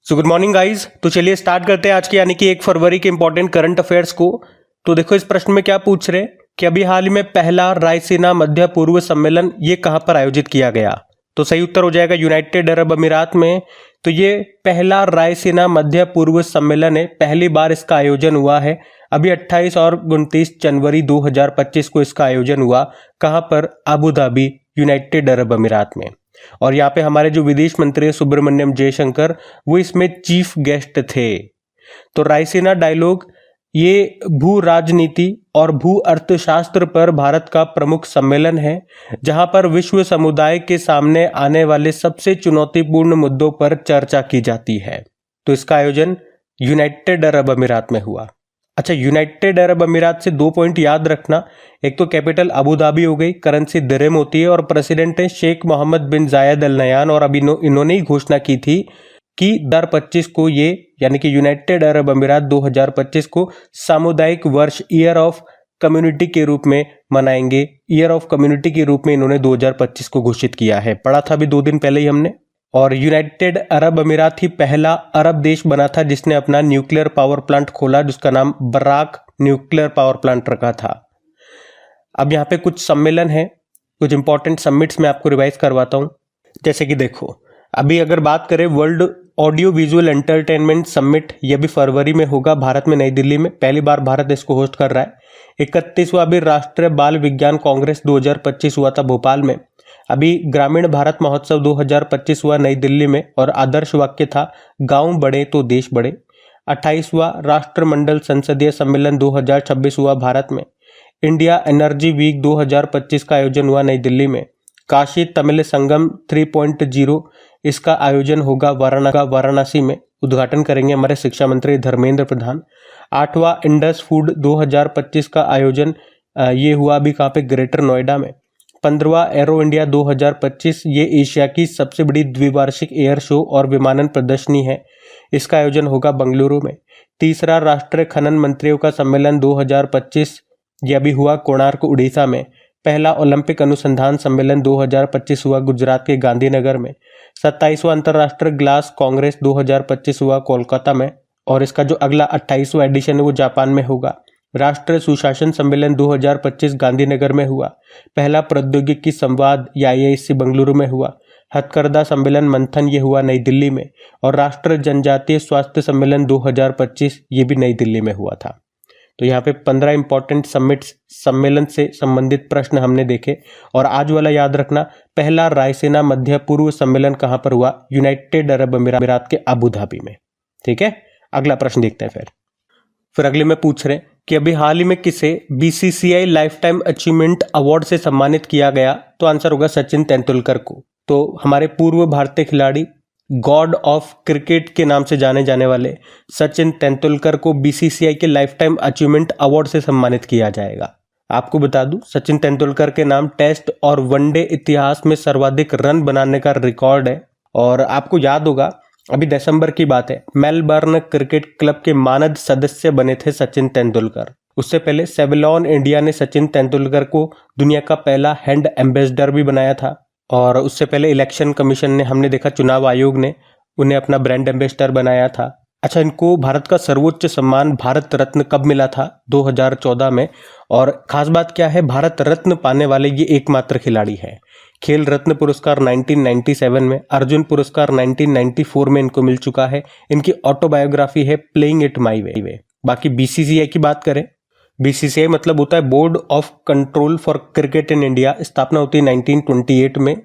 So good morning guys. तो चलिए start करते हैं आज की यानी कि 1 फरवरी के इंपॉर्टेंट करंट अफेयर्स को। तो देखो इस प्रश्न में क्या पूछ रहे हैं कि अभी हाल ही में पहला रायसीना मध्य पूर्व सम्मेलन ये कहां पर आयोजित किया गया। तो सही उत्तर हो जाएगा यूनाइटेड अरब अमीरात में। तो ये पहला रायसीना मध्य पूर्व सम्मेलन है, पहली बार इसका आयोजन हुआ है। अभी 28 और 29 जनवरी 2025 को इसका आयोजन हुआ। कहां पर? अबू धाबी, यूनाइटेड अरब अमीरात में। और यहाँ पे हमारे जो विदेश मंत्री सुब्रमण्यम जयशंकर वो इसमें चीफ गेस्ट थे। तो रायसीना डायलॉग ये भू राजनीति और भू अर्थशास्त्र पर भारत का प्रमुख सम्मेलन है, जहां पर विश्व समुदाय के सामने आने वाले सबसे चुनौतीपूर्ण मुद्दों पर चर्चा की जाती है। तो इसका आयोजन यूनाइटेड अरब अमीरात में हुआ। अच्छा, यूनाइटेड अरब अमीरात से 2 पॉइंट याद रखना। एक तो कैपिटल अबू धाबी हो गई, करेंसी दिरहम होती है, और प्रेसिडेंट है शेख मोहम्मद बिन जायद अल नयान। और अभी इन्होंने ही घोषणा की थी कि 2025 को ये यानी कि यूनाइटेड अरब अमीरात 2025 को सामुदायिक वर्ष ईयर ऑफ कम्युनिटी के रूप में मनाएंगे। ईयर ऑफ कम्युनिटी के रूप में इन्होंने 2025 को घोषित किया है। पढ़ा था अभी 2 दिन पहले ही हमने। और यूनाइटेड अरब अमीरात ही पहला अरब देश बना था जिसने अपना न्यूक्लियर पावर प्लांट खोला, जिसका नाम बराक न्यूक्लियर पावर प्लांट रखा था। अब यहाँ पे कुछ सम्मेलन है, कुछ इंपॉर्टेंट समिट्स मैं आपको रिवाइज करवाता हूँ। जैसे कि देखो, अभी अगर बात करें world audio visual entertainment summit, यह भी फरवरी में होगा भारत में, नई दिल्ली में। पहली बार भारत इसको होस्ट कर रहा है। 31वां भी राष्ट्रीय बाल विज्ञान कांग्रेस 2025 हुआ था भोपाल में। अभी ग्रामीण भारत महोत्सव 2025 हुआ नई दिल्ली में, और आदर्श वाक्य था गांव बढ़े तो देश बढ़े। 28वां राष्ट्रमंडल संसदीय सम्मेलन 2026 हुआ भारत में। इंडिया एनर्जी वीक 2025 का आयोजन हुआ नई दिल्ली में। काशी तमिल संगम 3.0 इसका आयोजन होगा वाराणसी में। उद्घाटन करेंगे हमारे शिक्षा मंत्री धर्मेंद्र प्रधान। 8वां इंडस फूड 2025 का आयोजन ये हुआ अभी कहाँ पे? ग्रेटर नोएडा में। 15वां एरो इंडिया 2025 ये एशिया की सबसे बड़ी द्विवार्षिक एयर शो और विमानन प्रदर्शनी है। इसका आयोजन होगा बंगलुरु में। 3रा राष्ट्रीय खनन मंत्रियों का सम्मेलन 2025 यह भी हुआ कोणार्क उड़ीसा में। पहला ओलंपिक अनुसंधान सम्मेलन 2025 हुआ गुजरात के गांधीनगर में। 27वां अंतर्राष्ट्रीय ग्लास कांग्रेस 2025 हुआ कोलकाता में, और इसका जो अगला 28वां एडिशन है वो जापान में होगा। राष्ट्रीय सुशासन सम्मेलन 2025 गांधीनगर में हुआ। पहला प्रौद्योगिकी संवाद या IISc बेंगलुरु में हुआ। हथकरघा सम्मेलन मंथन ये हुआ नई दिल्ली में। और राष्ट्रीय जनजातीय स्वास्थ्य सम्मेलन 2025 ये भी नई दिल्ली में हुआ था। तो यहाँ पे 15 इंपॉर्टेंट सम्मेलन से संबंधित प्रश्न हमने देखे। और आज वाला याद रखना, पहला रायसीना मध्य पूर्व सम्मेलन कहाँ पर हुआ? यूनाइटेड अरब अमीरात के अबू धाबी में। ठीक है, अगला प्रश्न देखते हैं। फिर अगले में पूछ रहे हैं कि अभी हाल ही में किसे BCCI life time achievement award से सम्मानित किया गया। तो आंसर होगा सचिन तेंदुलकर को। तो हमारे पूर्व भारतीय खिलाड़ी, गॉड ऑफ क्रिकेट के नाम से जाने जाने वाले सचिन तेंदुलकर को BCCI के लाइफ टाइम अचीवमेंट अवार्ड से सम्मानित किया जाएगा। आपको बता दूं, सचिन तेंदुलकर के नाम टेस्ट और वनडे इतिहास में सर्वाधिक रन बनाने का रिकॉर्ड है। और आपको याद होगा अभी दिसंबर की बात है, मेलबर्न क्रिकेट क्लब के मानद सदस्य बने थे सचिन तेंदुलकर। उससे पहले सेवलॉन इंडिया ने सचिन तेंदुलकर को दुनिया का पहला हैंड एम्बेसडर भी बनाया था। और उससे पहले इलेक्शन कमीशन ने, हमने देखा चुनाव आयोग ने उन्हें अपना ब्रांड एम्बेसडर बनाया था। अच्छा, इनको भारत का सर्वोच्च सम्मान भारत रत्न कब मिला था? 2014 में। और खास बात क्या है, भारत रत्न पाने वाले ये एकमात्र खिलाड़ी है। खेल रत्न पुरस्कार 1997 में, अर्जुन पुरस्कार 1994 में इनको मिल चुका है। इनकी ऑटोबायोग्राफी है प्लेइंग इट माई वे। बाकी BCCI की बात करें, BCCI मतलब होता है board of control for cricket in India. स्थापना होती है 1928 में।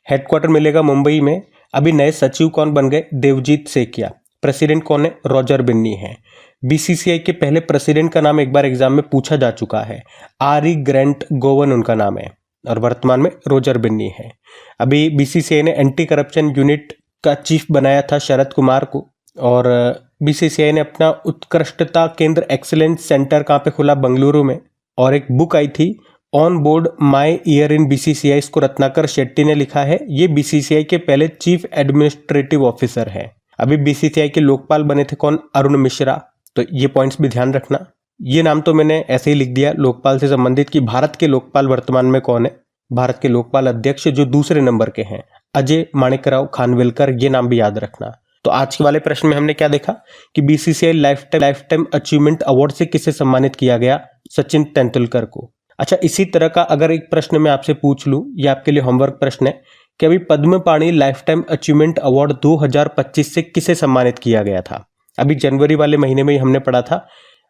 हेडक्वार्टर मिलेगा मुंबई में। अभी नए सचिव कौन बन गए? देवजीत सेकिया। प्रेसिडेंट कौन है? रॉजर बिन्नी है। BCCI के पहले प्रेसिडेंट का नाम एक बार एग्जाम में पूछा जा चुका है, आरी ग्रेंट गोवन उनका नाम है, और वर्तमान में रॉजर बिन्नी है। अभी BCCI ने एंटी करप्शन यूनिट का चीफ बनाया था शरद कुमार को। और BCCI ने अपना उत्कृष्टता केंद्र एक्सीलेंस सेंटर कहाँ पे खोला? बंगलुरु में। और एक बुक आई थी on board my year in BCCI, इसको रत्नाकर शेट्टी ने लिखा है। ये BCCI के पहले चीफ एडमिनिस्ट्रेटिव ऑफिसर है। अभी BCCI के लोकपाल बने थे कौन? अरुण मिश्रा। तो ये पॉइंट्स भी ध्यान रखना। ये नाम तो मैंने ऐसे ही लिख दिया लोकपाल से संबंधित कि भारत के लोकपाल वर्तमान में कौन है। भारत के लोकपाल अध्यक्ष जो दूसरे नंबर के हैं, अजय माणिकराव खानविलकर, ये नाम भी याद रखना। तो आज के वाले प्रश्न में हमने क्या देखा कि BCCI life time achievement award से किसे सम्मानित किया गया? सचिन तेंदुलकर को। अच्छा, इसी तरह का अगर एक प्रश्न मैं आपसे पूछ लूं, ये आपके लिए होमवर्क प्रश्न है कि अभी पद्म पाणि लाइफ टाइम अचीवमेंट अवार्ड 2025 से किसे सम्मानित किया गया था? अभी जनवरी वाले महीने में ही हमने पढ़ा था।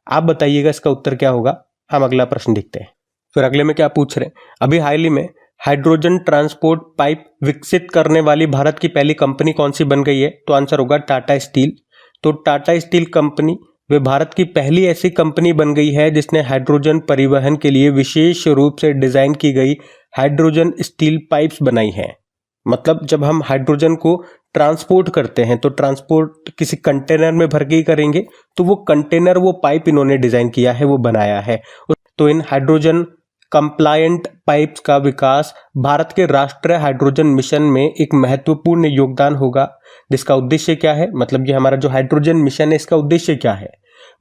आप बताइएगा इसका उत्तर क्या होगा। हम अगला प्रश्न देखते हैं। फिर अगले में क्या पूछ रहे हैं, अभी हाल ही में हाइड्रोजन ट्रांसपोर्ट पाइप विकसित करने वाली भारत की पहली कंपनी कौन सी बन गई है? तो आंसर होगा टाटा स्टील। तो टाटा स्टील कंपनी वे भारत की पहली ऐसी कंपनी बन गई है जिसने हाइड्रोजन परिवहन के लिए विशेष रूप से डिजाइन की गई हाइड्रोजन स्टील पाइप्स बनाई हैं। मतलब जब हम हाइड्रोजन को ट्रांसपोर्ट करते हैं तो ट्रांसपोर्ट किसी कंटेनर में भर के ही करेंगे, तो वो कंटेनर, वो पाइप इन्होंने डिजाइन किया है, वो बनाया है। तो इन हाइड्रोजन कंप्लायंट पाइप्स का विकास भारत के राष्ट्रीय हाइड्रोजन मिशन में एक महत्वपूर्ण योगदान होगा, जिसका उद्देश्य क्या है? मतलब ये हमारा जो हाइड्रोजन मिशन है, इसका उद्देश्य क्या है?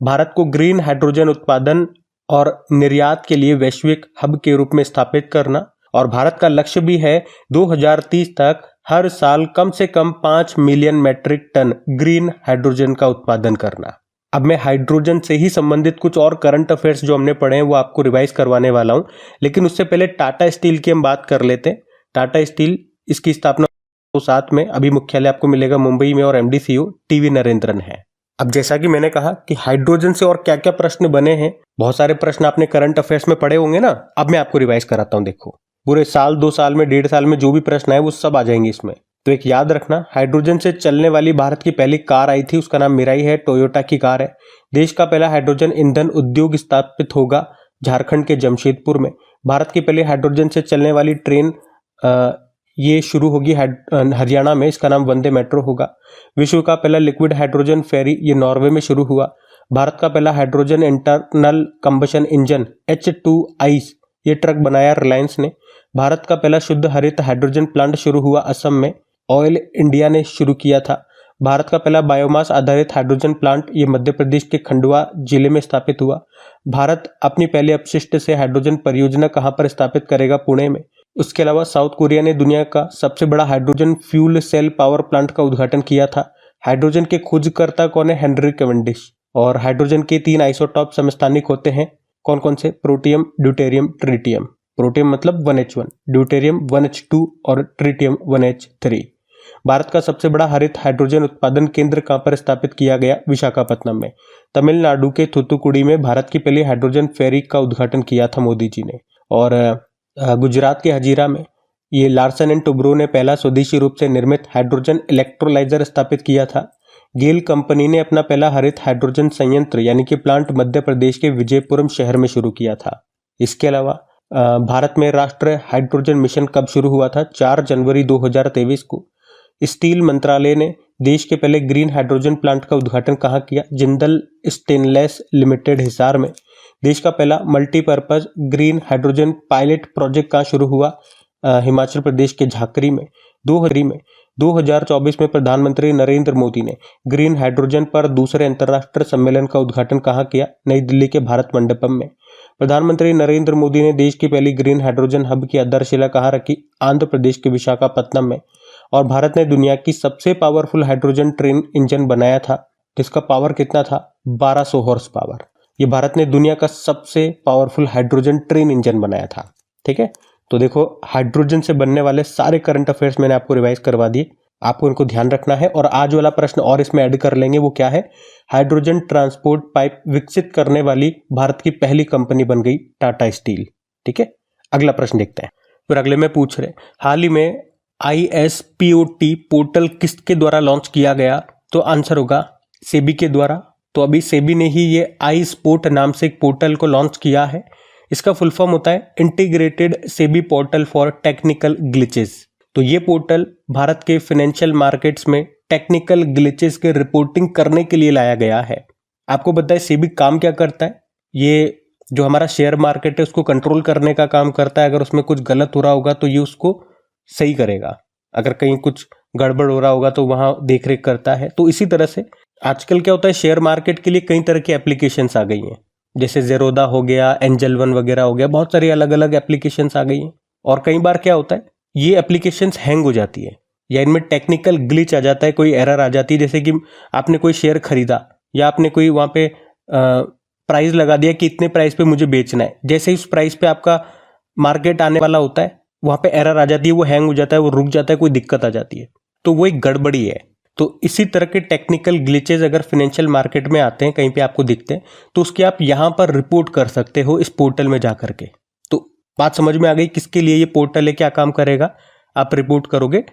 भारत को ग्रीन हाइड्रोजन उत्पादन और निर्यात के लिए वैश्विक हब के रूप में स्थापित करना, और भारत का लक्ष्य भी है 2030 तक हर साल कम से कम 5 million metric ton green hydrogen का उत्पादन करना। अब मैं हाइड्रोजन से ही संबंधित कुछ और करंट अफेयर्स जो हमने पढ़े हैं वो आपको रिवाइज करवाने वाला हूं, लेकिन उससे पहले टाटा स्टील की हम बात कर लेते हैं। टाटा स्टील, इसकी स्थापना 2007 में, अभी मुख्यालय आपको मिलेगा मुंबई में और एमडी सीईओ टीवी नरेंद्रन है। अब जैसा कि मैंने कहा कि हाइड्रोजन से और क्या क्या प्रश्न बने हैं, बहुत सारे प्रश्न आपने करंट अफेयर्स में पढ़े होंगे ना। अब मैं आपको रिवाइज कराता हूं। देखो, पूरे साल, 2 साल में, 1.5 साल में जो भी प्रश्न है वो सब आ जाएंगे इसमें। तो एक याद रखना, हाइड्रोजन से चलने वाली भारत की पहली कार आई थी, उसका नाम मिराई है, टोयोटा की कार है। देश का पहला हाइड्रोजन ईंधन उद्योग स्थापित होगा झारखंड के जमशेदपुर में। भारत की पहली हाइड्रोजन से चलने वाली ट्रेन ये शुरू होगी हरियाणा में, इसका नाम वंदे मेट्रो होगा। विश्व का पहला लिक्विड हाइड्रोजन फेरी ये नॉर्वे में शुरू हुआ। भारत का पहला hydrogen internal combustion engine H2 ये ट्रक बनाया रिलायंस ने। भारत का पहला शुद्ध हरित हाइड्रोजन प्लांट शुरू हुआ असम में, ऑयल इंडिया ने शुरू किया था। भारत का पहला बायोमास आधारित हाइड्रोजन प्लांट ये मध्य प्रदेश के खंडवा जिले में स्थापित हुआ। भारत अपनी पहले अपशिष्ट से हाइड्रोजन परियोजना कहां पर स्थापित करेगा? पुणे में। उसके अलावा साउथ कोरिया ने दुनिया का सबसे बड़ा hydrogen fuel cell power plant का उद्घाटन किया था। हाइड्रोजन के खोजकर्ता कौन है? Henry Cavendish. और हाइड्रोजन के 3 आइसोटॉप समस्थानिक होते हैं, कौन कौन से? Protium, deuterium, tritium. प्रोटियम मतलब 1H1, ड्यूटेरियम 1H2 और ट्रिटियम 1H3। भारत का सबसे बड़ा हरित हाइड्रोजन उत्पादन केंद्र कहां पर स्थापित किया गया? विशाखापत्तनम में। तमिलनाडु के थूथुकुडी में भारत की पहली हाइड्रोजन फेरी का उद्घाटन किया था मोदी जी ने। और गुजरात के हजीरा में ये लार्सन एंड टुब्रो ने पहला स्वदेशी रूप से निर्मित हाइड्रोजन इलेक्ट्रोलाइजर स्थापित किया था। गेल कंपनी ने अपना पहला हरित हाइड्रोजन संयंत्र यानी कि प्लांट मध्य प्रदेश के विजयपुरम शहर में शुरू किया था। इसके अलावा भारत में राष्ट्रीय हाइड्रोजन मिशन कब शुरू हुआ था? 4 जनवरी 2023 को। स्टील मंत्रालय ने देश के पहले ग्रीन हाइड्रोजन प्लांट का उद्घाटन कहाँ किया? जिंदल स्टेनलेस लिमिटेड हिसार में। देश का पहला multipurpose green hydrogen pilot project कहाँ शुरू हुआ? हिमाचल प्रदेश के झाकरी में। 2024 में प्रधानमंत्री नरेंद्र मोदी ने ग्रीन हाइड्रोजन पर दूसरे अंतर्राष्ट्रीय सम्मेलन का उद्घाटन कहाँ किया? नई दिल्ली के भारत मंडपम में। प्रधानमंत्री नरेंद्र मोदी ने देश की पहली ग्रीन हाइड्रोजन हब की आधारशिला कहाँ रखी? आंध्र प्रदेश के विशाखापत्तनम में। और भारत ने दुनिया की सबसे पावरफुल हाइड्रोजन ट्रेन इंजन बनाया था, जिसका पावर कितना था? 1200 हॉर्स पावर। ये भारत ने दुनिया का सबसे पावरफुल हाइड्रोजन ट्रेन इंजन बनाया था। ठीक है, तो देखो, हाइड्रोजन से बनने वाले सारे करंट अफेयर्स मैंने आपको रिवाइज करवा दिए, आपको इनको ध्यान रखना है। और आज वाला प्रश्न और इसमें ऐड कर लेंगे, वो क्या है? हाइड्रोजन ट्रांसपोर्ट पाइप विकसित करने वाली भारत की पहली कंपनी बन गई टाटा स्टील। ठीक है, अगला प्रश्न देखते हैं। फिर अगले में पूछ रहे, हाल ही में ISPOT पोर्टल किसके द्वारा लॉन्च किया गया? तो आंसर होगा सेबी के द्वारा। तो अभी सेबी ने ही ये iSpot नाम से एक पोर्टल को लॉन्च किया है। इसका फुल फॉर्म होता है integrated SEBI portal for technical glitches. तो ये पोर्टल भारत के फाइनेंशियल मार्केट्स में टेक्निकल ग्लिचेस के रिपोर्टिंग करने के लिए लाया गया है। आपको पता है सेबी काम क्या करता है? ये जो हमारा शेयर मार्केट है उसको कंट्रोल करने का काम करता है। अगर उसमें कुछ गलत हो रहा होगा तो ये उसको सही करेगा, अगर कहीं कुछ गड़बड़ हो रहा होगा तो वहां देखरेख करता है। तो इसी तरह से आजकल क्या होता है, शेयर मार्केट के लिए कई तरह की एप्लीकेशंस आ गई हैं, जैसे जेरोदा हो गया, एंजल वन वगैरह हो गया, बहुत सारी अलग अलग एप्लीकेशंस आ गई हैं। और कई बार क्या होता है, ये एप्लीकेशंस हैंग हो जाती है। या इनमें टेक्निकल ग्लिच आ जाता है, कोई एरर आ जाती है, जैसे कि आपने कोई शेयर खरीदा या आपने कोई वहाँ पे प्राइस लगा दिया कि इतने प्राइस पे मुझे बेचना है, जैसे ही उस प्राइस पे आपका मार्केट आने वाला होता है वहाँ पे एरर आ जाती है, वो हैंग हो जाता है, वो रुक जाता है, कोई दिक्कत आ जाती है, तो वो एक गड़बड़ी है। तो इसी तरह के टेक्निकल ग्लिचेज अगर फाइनेंशियल मार्केट में आते हैं, कहीं पे आपको दिखते हैं, तो उसकी आप यहाँ पर रिपोर्ट कर सकते हो इस पोर्टल में जा करके। तो बात समझ में आ गई किसके लिए ये पोर्टल है, क्या काम करेगा, आप रिपोर्ट करोगे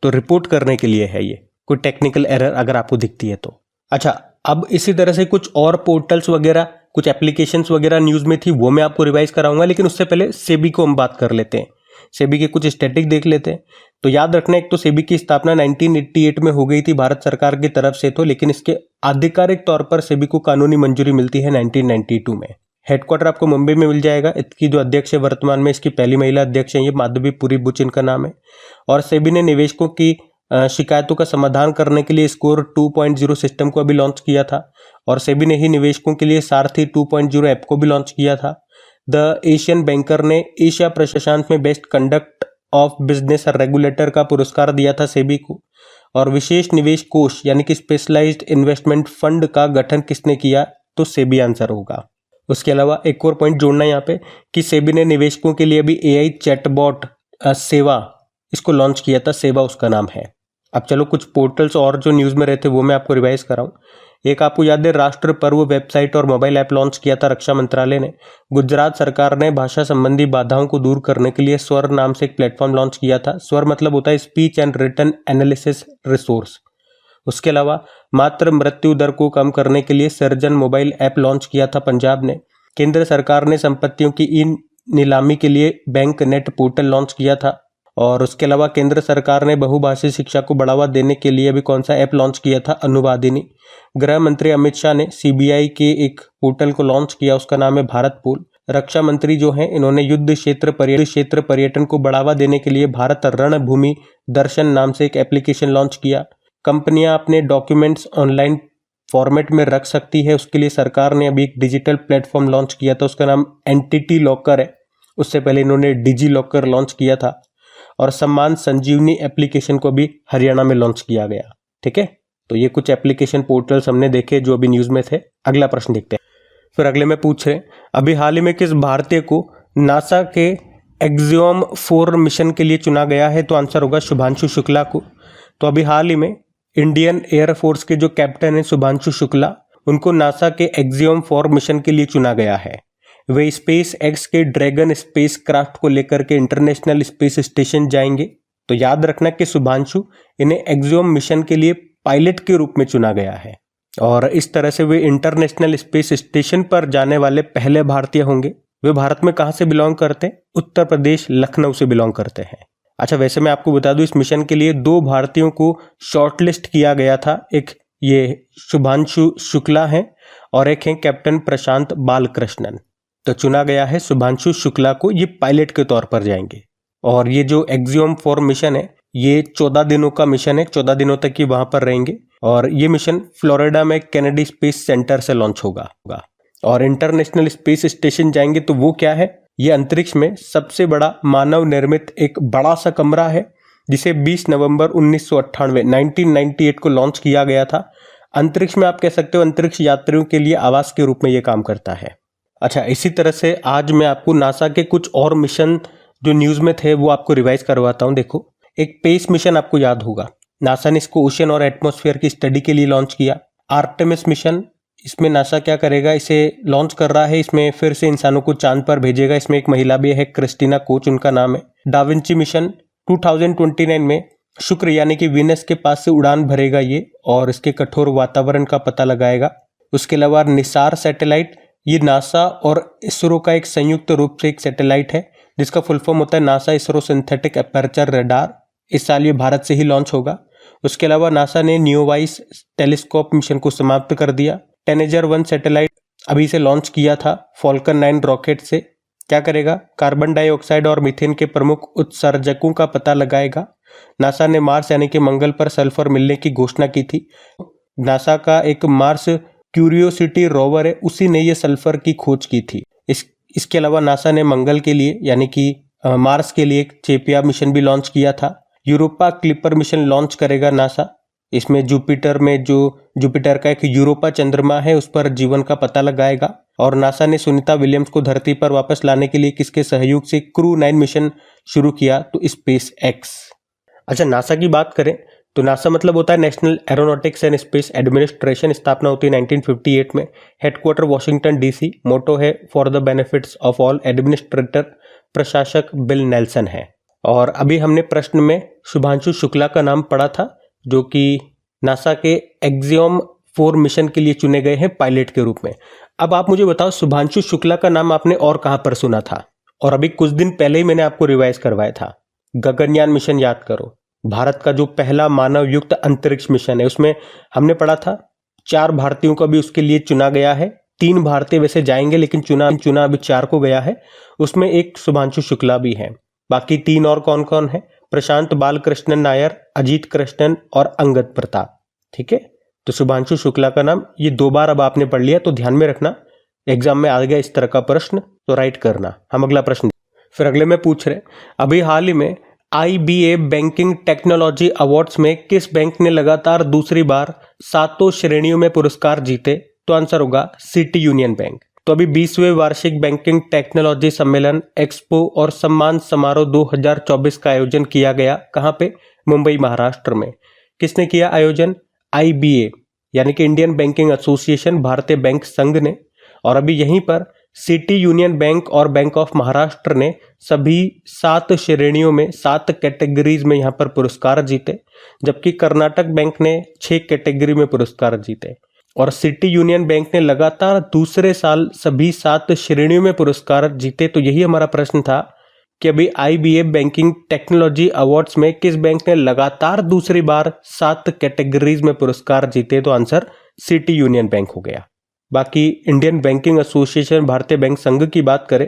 तो रिपोर्ट करने के लिए है ये, कोई टेक्निकल एरर अगर आपको दिखती है तो। अच्छा, अब इसी तरह से कुछ और पोर्टल्स वगैरह, कुछ एप्लीकेशंस वगैरह न्यूज़ में थी, वो मैं आपको रिवाइज कराऊंगा, लेकिन उससे पहले सेबी को हम बात कर लेते हैं, सेबी के कुछ स्टैटिक देख लेते हैं। तो याद रखना, एक तो सेबी की स्थापना 1988 में हो गई थी भारत सरकार की तरफ से, तो लेकिन इसके आधिकारिक तौर पर सेबी को कानूनी मंजूरी मिलती है 1992 में। हेडक्वार्टर आपको मुंबई में मिल जाएगा। इसकी जो अध्यक्ष है वर्तमान में, इसकी पहली महिला अध्यक्ष है, ये माधवी पुरी बुच इनका नाम है। और सेबी ने निवेशकों की शिकायतों का समाधान करने के लिए स्कोर 2.0 सिस्टम को अभी लॉन्च किया था, और सेबी ने ही निवेशकों के लिए सारथी 2.0 ऐप को भी लॉन्च किया था। द एशियन बैंकर ने एशिया प्रशांत में best conduct of business regulator का पुरस्कार दिया था सेबी को। और विशेष निवेश कोष यानी कि स्पेशलाइज्ड इन्वेस्टमेंट फंड का गठन किसने किया, तो सेबी आंसर होगा। उसके अलावा एक और पॉइंट जोड़ना है यहाँ पे कि सेबी ने निवेशकों के लिए भी एआई चैटबॉट सेवा इसको लॉन्च किया था, सेवा उसका नाम है। अब चलो कुछ पोर्टल्स और जो न्यूज़ में रहते वो मैं आपको रिवाइज कराऊं। एक आपको याद है, राष्ट्र पर्व वेबसाइट और मोबाइल ऐप लॉन्च किया था रक्षा मंत्रालय ने। गुजरात सरकार ने भाषा संबंधी बाधाओं को दूर करने के लिए स्वर नाम से एक प्लेटफॉर्म लॉन्च किया था। स्वर मतलब होता है speech and written analysis resource. उसके अलावा मातृ मृत्यु दर को कम करने के लिए सर्जन मोबाइल ऐप लॉन्च किया था पंजाब ने। केंद्र सरकार ने संपत्तियों की ई नीलामी के लिए बैंक नेट पोर्टल लॉन्च किया था। और उसके अलावा केंद्र सरकार ने बहुभाषी शिक्षा को बढ़ावा देने के लिए अभी कौन सा ऐप लॉन्च किया था, अनुवादिनी। गृह मंत्री अमित शाह ने सीबीआई के एक पोर्टल को लॉन्च किया, उसका नाम है भारत पोल। रक्षा मंत्री जो हैं इन्होंने युद्ध क्षेत्र पर्यटन को बढ़ावा देने के लिए भारत रणभूमि दर्शन नाम से एक एप्लीकेशन लॉन्च किया। कंपनियां अपने डॉक्यूमेंट्स ऑनलाइन फॉर्मेट में रख सकती है, उसके लिए सरकार ने अभी एक डिजिटल प्लेटफॉर्म लॉन्च किया था, उसका नाम एंटिटी लॉकर है। उससे पहले इन्होंने डिजी लॉकर लॉन्च किया था। और सम्मान संजीवनी एप्लीकेशन को भी हरियाणा में लॉन्च किया गया। ठीक है, तो ये कुछ एप्लीकेशन पोर्टल्स हमने देखे जो अभी न्यूज़ में थे। अगला प्रश्न देखते हैं। फिर अगले में पूछ रहे अभी हाल ही में किस भारतीय को नासा के एक्सियोम 4 मिशन के लिए चुना गया है, तो आंसर होगा शुभांशु शुक्ला को। तो अभी हाल ही में इंडियन एयरफोर्स के जो कैप्टन हैं शुभांशु शुक्ला, उनको नासा के एक्सियोम 4 मिशन के लिए चुना गया है। वे स्पेस एक्स के ड्रैगन स्पेस क्राफ्ट को लेकर के इंटरनेशनल स्पेस स्टेशन जाएंगे। तो याद रखना कि शुभांशु इन्हें एक्सियोम मिशन के लिए पायलट के रूप में चुना गया है, और इस तरह से वे इंटरनेशनल स्पेस स्टेशन पर जाने वाले पहले भारतीय होंगे। वे भारत में कहाँ से बिलोंग करते हैं, उत्तर प्रदेश लखनऊ से बिलोंग करते हैं। अच्छा, वैसे मैं आपको बता दूं इस मिशन के लिए 2 भारतीयों को शॉर्टलिस्ट किया गया था। एक ये शुभांशु शुक्ला हैं और एक हैं कैप्टन प्रशांत बालकृष्णन। तो चुना गया है शुभांशु शुक्ला को, ये पायलट के तौर पर जाएंगे। और ये जो एक्सियोम 4 मिशन है ये 14 दिनों का मिशन है, 14 दिनों तक ये वहां पर रहेंगे। और ये मिशन फ्लोरिडा में कैनेडी स्पेस सेंटर से लॉन्च होगा। और इंटरनेशनल स्पेस स्टेशन जाएंगे तो वो क्या है, ये अंतरिक्ष में सबसे बड़ा मानव निर्मित एक बड़ा सा कमरा है, जिसे 20 नवंबर 1998 को लॉन्च किया गया था। अंतरिक्ष में आप कह सकते हो अंतरिक्ष यात्रियों के लिए आवास के रूप में ये काम करता है। अच्छा, इसी तरह से आज मैं आपको नासा के कुछ और मिशन जो न्यूज़ में थे वो आपको रिवाइज करवाता हूँ। देखो, एक पेस मिशन आपको याद होगा, नासा ने इसको ओशन और एटमॉस्फेयर की स्टडी के लिए लॉन्च किया। आर्टेमिस मिशन, इसमें नासा क्या करेगा, इसे लॉन्च कर रहा है, इसमें फिर से इंसानों को चांद पर भेजेगा। इसमें एक महिला भी है, क्रिस्टीना कोच उनका नाम है। डाविंची मिशन 2029 में शुक्र यानी कि वीनस के पास से उड़ान भरेगा ये, और इसके कठोर वातावरण का पता लगाएगा। उसके अलावा निसार सैटेलाइट, ये नासा और इसरो का एक संयुक्त रूप से एक सैटेलाइट है, जिसका फुल फॉर्म होता है NASA ISRO synthetic aperture radar. इस साल ये भारत से ही लॉन्च होगा। उसके अलावा नासा ने न्यूवाइस टेलीस्कोप मिशन को समाप्त कर दिया। टेनेजर 1 सैटेलाइट अभी से लॉन्च किया था फॉल्कन 9 रॉकेट से। क्या करेगा, कार्बन डाइऑक्साइड और मीथेन के प्रमुख उत्सर्जकों का पता लगाएगा। नासा ने मार्स यानी कि मंगल पर सल्फर मिलने की घोषणा की थी। नासा का एक मार्स क्यूरियोसिटी रोवर है, उसी ने ये सल्फर की खोज की थी। इसके अलावा नासा ने मंगल के लिए यानी कि मार्स के लिए एक चेपिया मिशन भी लॉन्च किया था। यूरोपा क्लिपर मिशन लॉन्च करेगा नासा। इसमें जुपिटर का एक यूरोपा चंद्रमा है, उस पर जीवन का पता लगाएगा। और नासा ने सुनीता विलियम्स को धरती पर वापस लाने के लिए किसके सहयोग से क्रू 9 मिशन शुरू किया? तो स्पेस एक्स। अच्छा, नासा की बात करें तो नासा मतलब होता है national aeronautics and space administration. स्थापना होती है 1958 में। Headquarter Washington DC. मोटो है for the benefits of all. Administrator प्रशासक बिल नेल्सन है। और अभी हमने प्रश्न में शुभांशु शुक्ला का नाम पढ़ा था, जो कि नासा के एक्सियोम 4 मिशन के लिए चुने गए हैं पायलट के रूप में। अब आप मुझे बताओ, शुभांशु शुक्ला का नाम आपने और कहां पर सुना था? और अभी कुछ दिन पहले ही मैंने आपको रिवाइज करवाया था। गगनयान मिशन याद करो, भारत का जो पहला मानव युक्त अंतरिक्ष मिशन है, उसमें हमने पढ़ा था 4 भारतीयों को भी उसके लिए चुना गया है। 3 भारतीय वैसे जाएंगे, लेकिन चुना अभी 4 को गया है। उसमें एक शुभांशु शुक्ला भी है। बाकी 3 और कौन कौन है? प्रशांत बालकृष्णन नायर, अजीत कृष्णन और अंगद प्रताप। ठीक है, तो शुभांशु शुक्ला का नाम ये 2 बार अब आपने पढ़ लिया, तो ध्यान में रखना, एग्जाम में आ गया इस तरह का प्रश्न तो राइट करना। हम अगला प्रश्न फिर अगले में पूछ रहे, अभी हाल ही में IBA बैंकिंग टेक्नोलॉजी अवार्ड्स में किस बैंक ने लगातार दूसरी बार 7 श्रेणियों में पुरस्कार जीते? तो आंसर होगा सिटी यूनियन बैंक। तो अभी 20वें वार्षिक बैंकिंग टेक्नोलॉजी सम्मेलन एक्सपो और सम्मान समारोह 2024 का आयोजन किया गया। कहाँ पे? मुंबई, महाराष्ट्र में। किसने किया आयोजन? IBA यानी कि इंडियन बैंकिंग एसोसिएशन, भारतीय बैंक संघ ने। और अभी यहीं पर सिटी यूनियन बैंक और बैंक ऑफ महाराष्ट्र ने सभी 7 श्रेणियों में 7 कैटेगरीज में यहाँ पर पुरस्कार जीते, जबकि कर्नाटक बैंक ने 6 कैटेगरी में पुरस्कार जीते। और सिटी यूनियन बैंक ने लगातार दूसरे साल सभी 7 श्रेणियों में पुरस्कार जीते। तो यही हमारा प्रश्न था कि अभी IBA बैंकिंग टेक्नोलॉजी अवार्ड्स में किस बैंक ने लगातार दूसरी बार 7 कैटेगरीज में पुरस्कार जीते? तो आंसर सिटी यूनियन बैंक हो गया। बाकी इंडियन बैंकिंग एसोसिएशन, भारतीय बैंक संघ की बात करें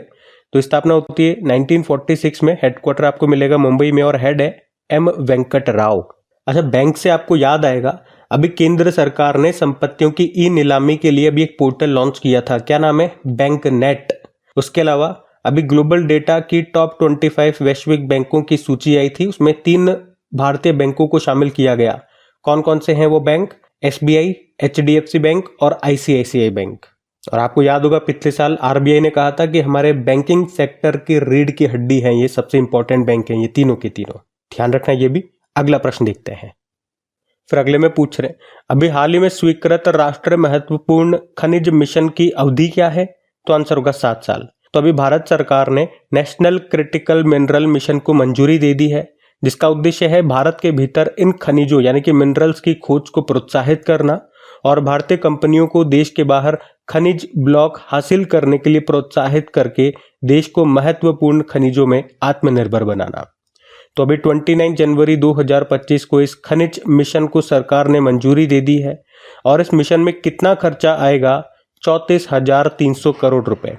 तो स्थापना होती है 1946 में। हेडक्वार्टर आपको मिलेगा मुंबई में और हेड है M वेंकट राव। अच्छा, बैंक से आपको याद आएगा, अभी केंद्र सरकार ने संपत्तियों की ई नीलामी के लिए अभी एक पोर्टल लॉन्च किया था। क्या नाम है? Bank net. उसके अलावा अभी ग्लोबल डेटा की टॉप 25 वैश्विक बैंकों की सूची आई थी, उसमें 3 भारतीय बैंकों को शामिल किया गया। कौन कौन से हैं वो बैंक? SBI, HDFC बैंक और ICICI बैंक। और आपको याद होगा पिछले साल RBI ने कहा था कि हमारे बैंकिंग सेक्टर की रीढ़ की हड्डी है, ये सबसे इंपॉर्टेंट बैंक है ये तीनों के तीनों। ध्यान रखना ये भी। अगला प्रश्न देखते हैं। फिर अगले में पूछ रहे, अभी हाल ही में स्वीकृत राष्ट्रीय महत्वपूर्ण खनिज मिशन की अवधि क्या है? तो आंसर होगा 7 साल। तो अभी भारत सरकार ने नेशनल क्रिटिकल मिनरल मिशन को मंजूरी दे दी है, जिसका उद्देश्य है भारत के भीतर इन खनिजों यानी कि मिनरल्स की खोज को प्रोत्साहित करना और भारतीय कंपनियों को देश के बाहर खनिज ब्लॉक हासिल करने के लिए प्रोत्साहित करके देश को महत्वपूर्ण खनिजों में आत्मनिर्भर बनाना। तो अभी 29 जनवरी 2025 को इस खनिज मिशन को सरकार ने मंजूरी दे दी है। और इस मिशन में कितना खर्चा आएगा? 34,300 करोड़ रुपए।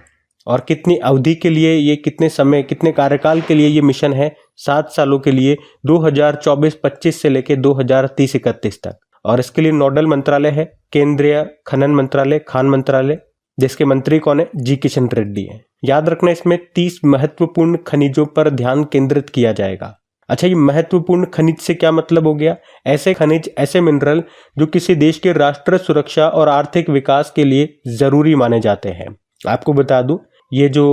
और कितनी अवधि के लिए ये, कितने समय, कितने कार्यकाल के लिए ये मिशन है? 7 सालों के लिए, 2024-25 से लेकर 2030-31 तक। और इसके लिए नोडल मंत्रालय है केंद्रीय खनन मंत्रालय, खान मंत्रालय, जिसके मंत्री कौन है? जी किशन रेड्डी है। याद रखना, इसमें 30 महत्वपूर्ण खनिजों पर ध्यान केंद्रित किया जाएगा। अच्छा, ये महत्वपूर्ण खनिज से क्या मतलब हो गया? ऐसे खनिज, ऐसे मिनरल जो किसी देश के राष्ट्रीय सुरक्षा और आर्थिक विकास के लिए जरूरी माने जाते हैं। आपको बता दूं, ये जो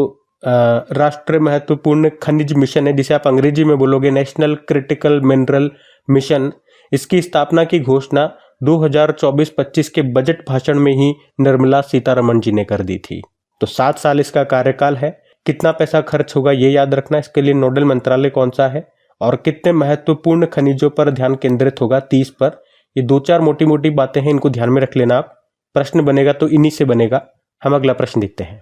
राष्ट्रीय महत्वपूर्ण खनिज मिशन है, जिसे आप अंग्रेजी में बोलोगे नेशनल क्रिटिकल मिनरल मिशन, इसकी स्थापना की घोषणा 2024-25 के बजट भाषण में ही निर्मला सीतारमण जी ने कर दी थी। तो 7 साल इसका कार्यकाल है। कितना पैसा खर्च होगा ये याद रखना। इसके लिए नोडल मंत्रालय कौन सा है और कितने महत्वपूर्ण खनिजों पर ध्यान केंद्रित होगा? 30 पर। ये 2-4 मोटी मोटी बातें हैं, इनको ध्यान में रख लेना आप। प्रश्न बनेगा तो इन्हीं से बनेगा। हम अगला प्रश्न देखते हैं।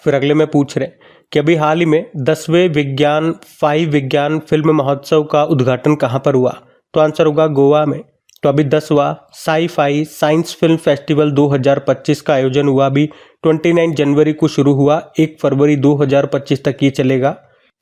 फिर अगले में पूछ रहे कि अभी हाल ही में 10वें विज्ञान फिल्म महोत्सव का उद्घाटन कहाँ पर हुआ? तो आंसर होगा गोवा में। तो अभी 10वां साई-फाई साइंस फिल्म फेस्टिवल 2025 का आयोजन हुआ। अभी 29 जनवरी को शुरू हुआ, 1 फरवरी 2025 तक ये चलेगा।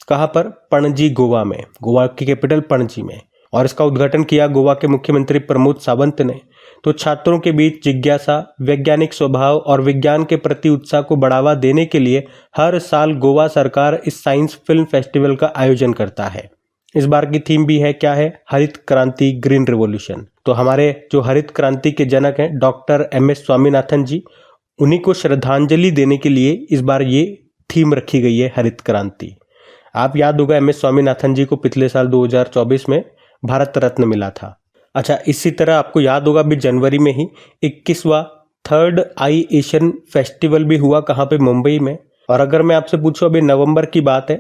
कहाँ पर? पणजी, गोवा में। गोवा की कैपिटल पणजी में। और इसका उद्घाटन किया गोवा के मुख्यमंत्री प्रमोद सावंत ने। तो छात्रों के बीच जिज्ञासा, वैज्ञानिक स्वभाव और विज्ञान के प्रति उत्साह को बढ़ावा देने के लिए हर साल गोवा सरकार इस साइंस फिल्म फेस्टिवल का आयोजन करता है। इस बार की थीम भी है, क्या है, हरित क्रांति, ग्रीन रिवॉल्यूशन। तो हमारे जो हरित क्रांति के जनक हैं डॉक्टर एम.एस. स्वामीनाथन जी, उन्हीं को श्रद्धांजलि देने के लिए इस बार ये थीम रखी गई है, हरित क्रांति। आप याद होगा एम.एस. स्वामीनाथन जी को पिछले साल 2024 में भारत रत्न मिला था। अच्छा, इसी तरह आपको याद होगा अभी जनवरी में ही 21वां थर्ड आई एशियन फेस्टिवल भी हुआ, कहाँ पे, मुंबई में। और अगर मैं आपसे पूछूं, अभी नवंबर की बात है,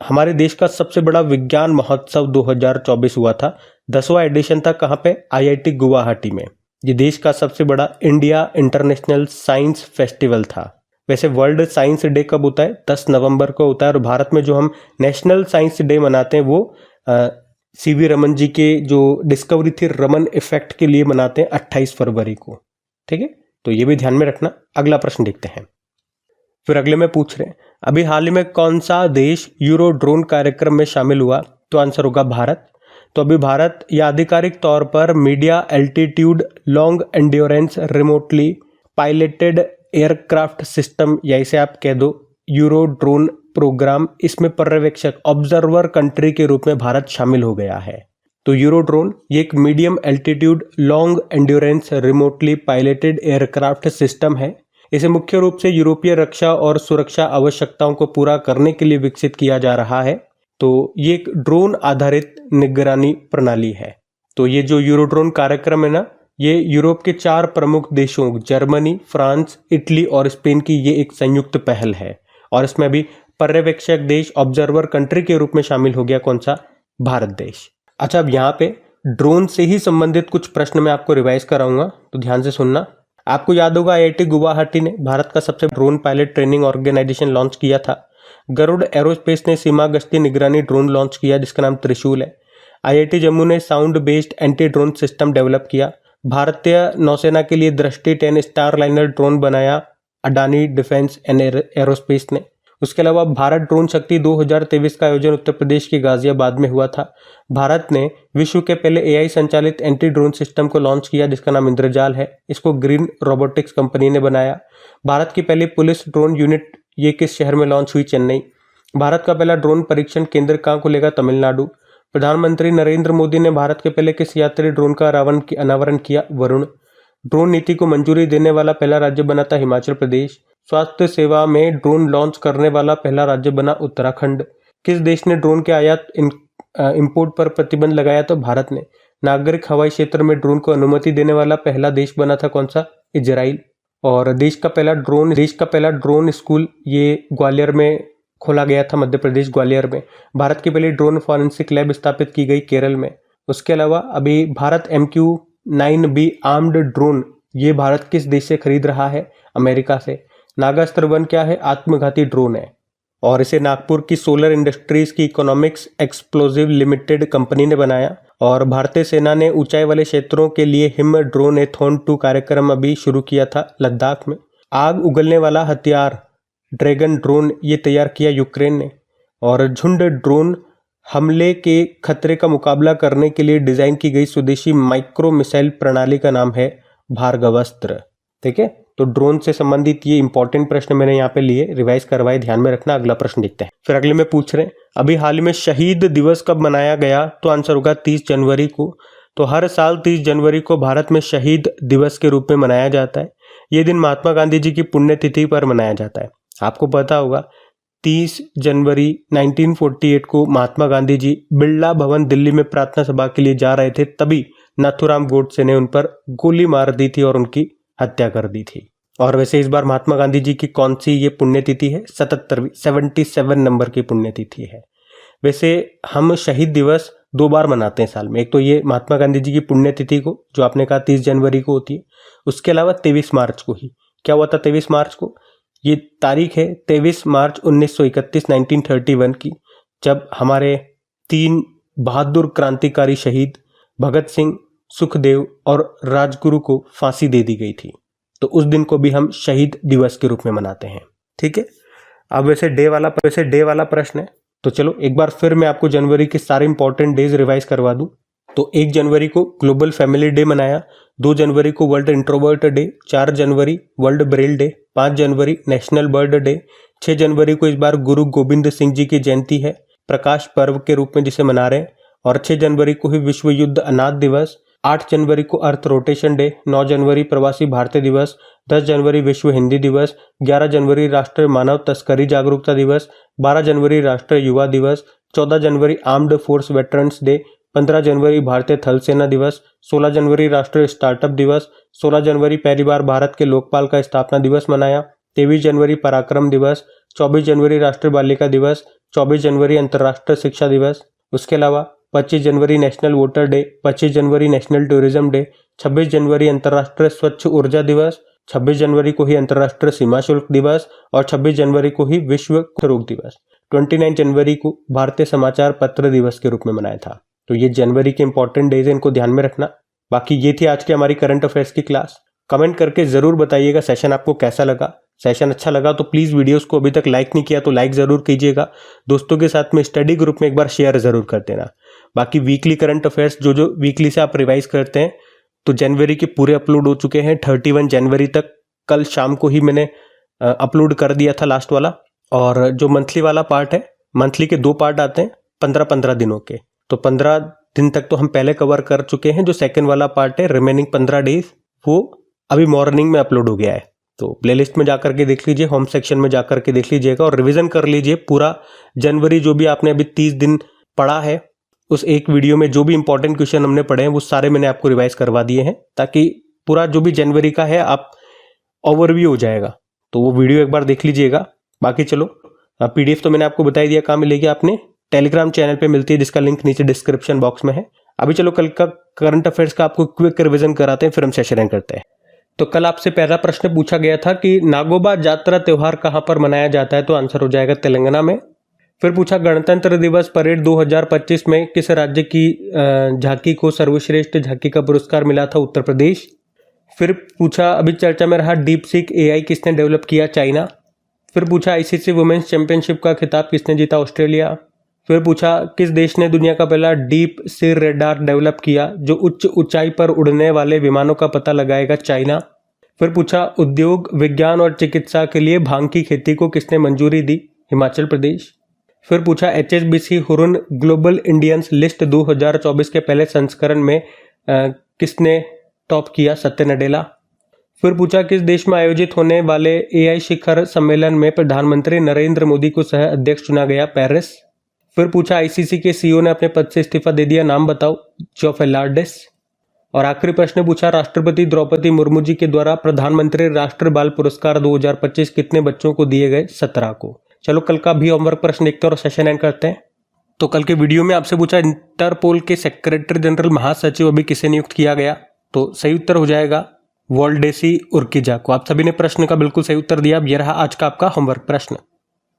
हमारे देश का सबसे बड़ा विज्ञान महोत्सव 2024 हुआ था, 10वां एडिशन था, कहाँ पे, IIT गुवाहाटी में। ये देश का सबसे बड़ा इंडिया इंटरनेशनल साइंस फेस्टिवल था। वैसे वर्ल्ड साइंस डे कब होता है, 10 नवंबर को होता है। और भारत में जो हम नेशनल साइंस डे मनाते हैं वो CV रमन जी के जो डिस्कवरी थी रमन इफेक्ट के लिए मनाते हैं 28 फरवरी को। ठीक है, तो ये भी ध्यान में रखना। अगला प्रश्न देखते हैं। फिर अगले में पूछ रहे हैं, अभी हाल ही में कौन सा देश यूरो ड्रोन कार्यक्रम में शामिल हुआ? तो आंसर होगा भारत। तो अभी भारत या आधिकारिक तौर पर media altitude long endurance remotely piloted aircraft system, या इसे आप कह दो यूरो ड्रोन प्रोग्राम, इसमें पर्यवेक्षक ऑब्जर्वर कंट्री के रूप में भारत शामिल हो गया है। तो यूरो ड्रोन ये एक medium altitude long endurance remotely piloted aircraft system है। इसे मुख्य रूप से यूरोपीय रक्षा और सुरक्षा आवश्यकताओं को पूरा करने के लिए विकसित किया जा रहा है। तो ये एक ड्रोन आधारित निगरानी प्रणाली है। तो ये जो यूरो ड्रोन कार्यक्रम है ना, ये यूरोप के 4 प्रमुख देशों जर्मनी, फ्रांस, इटली और स्पेन की ये एक संयुक्त पहल है। और इसमें अभी पर्यवेक्षक देश ऑब्जर्वर कंट्री के रूप में शामिल हो गया कौन सा? भारत देश। अच्छा, अब यहाँ पे ड्रोन से ही संबंधित कुछ प्रश्न मैं आपको रिवाइज कराऊंगा, तो ध्यान से सुनना। आपको याद होगा IIT गुवाहाटी ने भारत का सबसे drone pilot training organisation launch किया था। गरुड़ एरोस्पेस ने सीमा गश्ती निगरानी ड्रोन लॉन्च किया जिसका नाम त्रिशूल है। IIT जम्मू ने sound based anti drone system develop किया। भारतीय नौसेना के लिए दृष्टि 10 स्टारलाइनर ड्रोन बनाया अडानी डिफेंस एंड एरोस्पेस ने। उसके अलावा भारत ड्रोन शक्ति 2023 का आयोजन उत्तर प्रदेश के गाजियाबाद में हुआ था। भारत ने विश्व के पहले AI संचालित एंटी ड्रोन सिस्टम को लॉन्च किया जिसका नाम इंद्रजाल है। इसको ग्रीन रोबोटिक्स कंपनी ने बनाया। भारत की पहली पुलिस ड्रोन यूनिट ये किस शहर में लॉन्च हुई? चेन्नई। भारत का पहला ड्रोन परीक्षण केंद्र कहाँ को लेगा? तमिलनाडु। प्रधानमंत्री नरेंद्र मोदी ने भारत के पहले किस यात्री ड्रोन का अनावरण किया? वरुण। ड्रोन नीति को मंजूरी देने वाला पहला राज्य बना था हिमाचल प्रदेश। स्वास्थ्य सेवा में ड्रोन लॉन्च करने वाला पहला राज्य बना उत्तराखंड। किस देश ने ड्रोन के आयात इंपोर्ट पर प्रतिबंध लगाया? तो भारत ने। नागरिक हवाई क्षेत्र में ड्रोन को अनुमति देने वाला पहला देश बना था कौन सा? इजराइल। और देश का पहला ड्रोन स्कूल ये ग्वालियर में खोला गया था, मध्य प्रदेश ग्वालियर में। भारत की पहली ड्रोन फॉरेंसिक लैब स्थापित की गई केरल में। उसके अलावा अभी भारत MQ-9B आर्म्ड ड्रोन ये भारत किस देश से खरीद रहा है? अमेरिका से। नागास्त्र 1 क्या है? आत्मघाती ड्रोन है और इसे नागपुर की सोलर इंडस्ट्रीज की इकोनॉमिक्स एक्सप्लोजिव लिमिटेड कंपनी ने बनाया। और भारतीय सेना ने ऊंचाई वाले क्षेत्रों के लिए हिम ड्रोन एथॉन 2 कार्यक्रम अभी शुरू किया था लद्दाख में। आग उगलने वाला हथियार ड्रैगन ड्रोन ये तैयार किया यूक्रेन ने। और झुंड ड्रोन हमले के खतरे का मुकाबला करने के लिए डिजाइन की गई स्वदेशी माइक्रो मिसाइल प्रणाली का नाम है भार्गवास्त्र। ठीक है, तो ड्रोन से संबंधित ये इंपॉर्टेंट प्रश्न मैंने यहाँ पे लिए, रिवाइज करवाए, ध्यान में रखना। अगला प्रश्न देखते हैं। फिर अगले में पूछ रहे हैं अभी हाल ही में शहीद दिवस कब मनाया गया? तो आंसर होगा 30 जनवरी को। तो हर साल 30 जनवरी को भारत में शहीद दिवस के रूप में मनाया जाता है। ये दिन महात्मा गांधी जी की पुण्यतिथि पर मनाया जाता है। आपको पता होगा 30 जनवरी 1948 को महात्मा गांधी जी बिरला भवन दिल्ली में प्रार्थना सभा के लिए जा रहे थे, तभी नाथूराम गोडसे ने उन पर गोली मार दी थी और उनकी हत्या कर दी थी। और वैसे इस बार महात्मा गांधी जी की कौन सी ये पुण्यतिथि है? 77 नंबर की पुण्यतिथि है। वैसे हम शहीद दिवस 2 बार मनाते हैं साल में। एक तो ये महात्मा गांधी जी की पुण्यतिथि को जो आपने कहा 30 जनवरी को होती है, उसके अलावा 23 मार्च को ही। क्या हुआ था 23 मार्च को? ये तारीख है 23 मार्च 1931 की, जब हमारे 3 बहादुर क्रांतिकारी शहीद भगत सिंह, सुखदेव और राजगुरु को फांसी दे दी गई थी। तो उस दिन को भी हम शहीद दिवस के रूप में मनाते हैं। ठीक है, अब वैसे डे वाला प्रश्न है, तो चलो एक बार फिर मैं आपको जनवरी के सारे इंपॉर्टेंट डेज रिवाइज करवा दूं। तो 1 जनवरी को ग्लोबल फैमिली डे मनाया, 2 जनवरी को वर्ल्ड इंट्रोवर्ट डे, 4 जनवरी वर्ल्ड ब्रेल डे, 5 जनवरी नेशनल बर्ड डे, 6 जनवरी को इस बार गुरु गोविंद सिंह जी की जयंती है, प्रकाश पर्व के रूप में जिसे मना रहे हैं। और 6 जनवरी को ही विश्व युद्ध अनाथ दिवस, 8 जनवरी को अर्थ रोटेशन डे, 9 जनवरी प्रवासी भारतीय दिवस, 10 जनवरी विश्व हिंदी दिवस, 11 जनवरी राष्ट्रीय मानव तस्करी जागरूकता दिवस, 12 जनवरी राष्ट्रीय युवा दिवस, 14 जनवरी आर्म्ड फोर्स वेटरन्स डे, 15 जनवरी भारतीय थल सेना दिवस, 16 जनवरी राष्ट्रीय स्टार्टअप दिवस, 16 जनवरी पहली बार भारत के लोकपाल का स्थापना दिवस मनाया, 23 जनवरी पराक्रम दिवस, 24 जनवरी राष्ट्रीय बालिका दिवस, 24 जनवरी अंतर्राष्ट्रीय शिक्षा दिवस। उसके अलावा 25 जनवरी नेशनल वोटर डे, 25 जनवरी नेशनल टूरिज्म डे, 26 जनवरी अंतर्राष्ट्रीय स्वच्छ ऊर्जा दिवस, 26 जनवरी को ही अंतर्राष्ट्रीय सीमा शुल्क दिवस और 26 जनवरी को ही विश्व रोग दिवस। 29 जनवरी को भारतीय समाचार पत्र दिवस के रूप में मनाया था। तो ये जनवरी के इंपॉर्टेंट डेज है, इनको ध्यान में रखना। बाकी ये थी आज की हमारी करंट अफेयर्स की क्लास। कमेंट करके जरूर बताइएगा सेशन आपको कैसा लगा। सेशन अच्छा लगा तो प्लीज़ वीडियोस को अभी तक लाइक नहीं किया तो लाइक ज़रूर कीजिएगा। दोस्तों के साथ में स्टडी ग्रुप में एक बार शेयर ज़रूर कर देना। बाकी वीकली करंट अफेयर्स जो वीकली से आप रिवाइज करते हैं तो जनवरी के पूरे अपलोड हो चुके हैं 31 जनवरी तक। कल शाम को ही मैंने अपलोड कर दिया था लास्ट वाला। और जो मंथली वाला पार्ट है, मंथली के 2 पार्ट आते हैं 15-15 दिनों के, तो 15 दिन तक तो हम पहले कवर कर चुके हैं। जो सेकेंड वाला पार्ट है रिमेनिंग 15 डेज, वो अभी मॉर्निंग में अपलोड हो गया है। तो प्लेलिस्ट में जाकर के देख लीजिए, होम सेक्शन में जाकर के देख लीजिएगा और रिवीजन कर लीजिए पूरा जनवरी। जो भी आपने अभी 30 दिन पढ़ा है उस एक वीडियो में जो भी इंपॉर्टेंट क्वेश्चन हमने पढ़े हैं वो सारे मैंने आपको रिवाइज करवा दिए हैं, ताकि पूरा जो भी जनवरी का है आप ओवरव्यू हो जाएगा। तो वो वीडियो एक बार देख लीजिएगा। बाकी चलो पीडीएफ तो मैंने आपको बता ही दिया, कहाँ मिलेगी, आपने टेलीग्राम चैनल पे मिलती है जिसका लिंक नीचे डिस्क्रिप्शन बॉक्स में है। अभी चलो कल का करंट अफेयर्स का आपको क्विक रिवीजन कराते हैं, फिर हम सेशन एंड करते हैं। तो कल आपसे पहला प्रश्न पूछा गया था कि नागोबा जात्रा त्योहार कहाँ पर मनाया जाता है, तो आंसर हो जाएगा तेलंगाना में। फिर पूछा गणतंत्र दिवस परेड 2025 में किस राज्य की झांकी को सर्वश्रेष्ठ झांकी का पुरस्कार मिला था, उत्तर प्रदेश। फिर पूछा अभी चर्चा में रहा डीप सीक एआई किसने डेवलप किया, चाइना। फिर पूछा आईसीसी वुमेन्स चैंपियनशिप का खिताब किसने जीता, ऑस्ट्रेलिया। फिर पूछा किस देश ने दुनिया का पहला डीप सी रेडार डेवलप किया जो उच्च ऊंचाई पर उड़ने वाले विमानों का पता लगाएगा, चाइना। फिर पूछा उद्योग, विज्ञान और चिकित्सा के लिए भांग की खेती को किसने मंजूरी दी, हिमाचल प्रदेश। फिर पूछा HSBC Hurun global Indians list 2024 के पहले संस्करण में किसने टॉप किया, सत्य नडेला। फिर पूछा किस देश में आयोजित होने वाले एआई शिखर सम्मेलन में प्रधानमंत्री नरेंद्र मोदी को सह अध्यक्ष चुना गया, पेरिस। फिर पूछा आईसीसी के सीईओ ने अपने पद से इस्तीफा दे दिया, नाम बताओ, जो फेर्नांडिस। और आखिरी प्रश्न पूछा राष्ट्रपति द्रौपदी मुर्मू जी के द्वारा प्रधानमंत्री राष्ट्र बाल पुरस्कार 2025 कितने बच्चों को दिए गए, 17 को। चलो कल का भी होमवर्क प्रश्न देखते हैं और सेशन एंड करते हैं। तो कल के वीडियो में आपसे पूछा इंटरपोल के सेक्रेटरी जनरल महासचिव अभी किसे नियुक्त किया गया, तो सही उत्तर हो जाएगा वोल्डेसी उर्किजा को। आप सभी ने प्रश्न का बिल्कुल सही उत्तर दिया। अब यह रहा आज का आपका होमवर्क प्रश्न।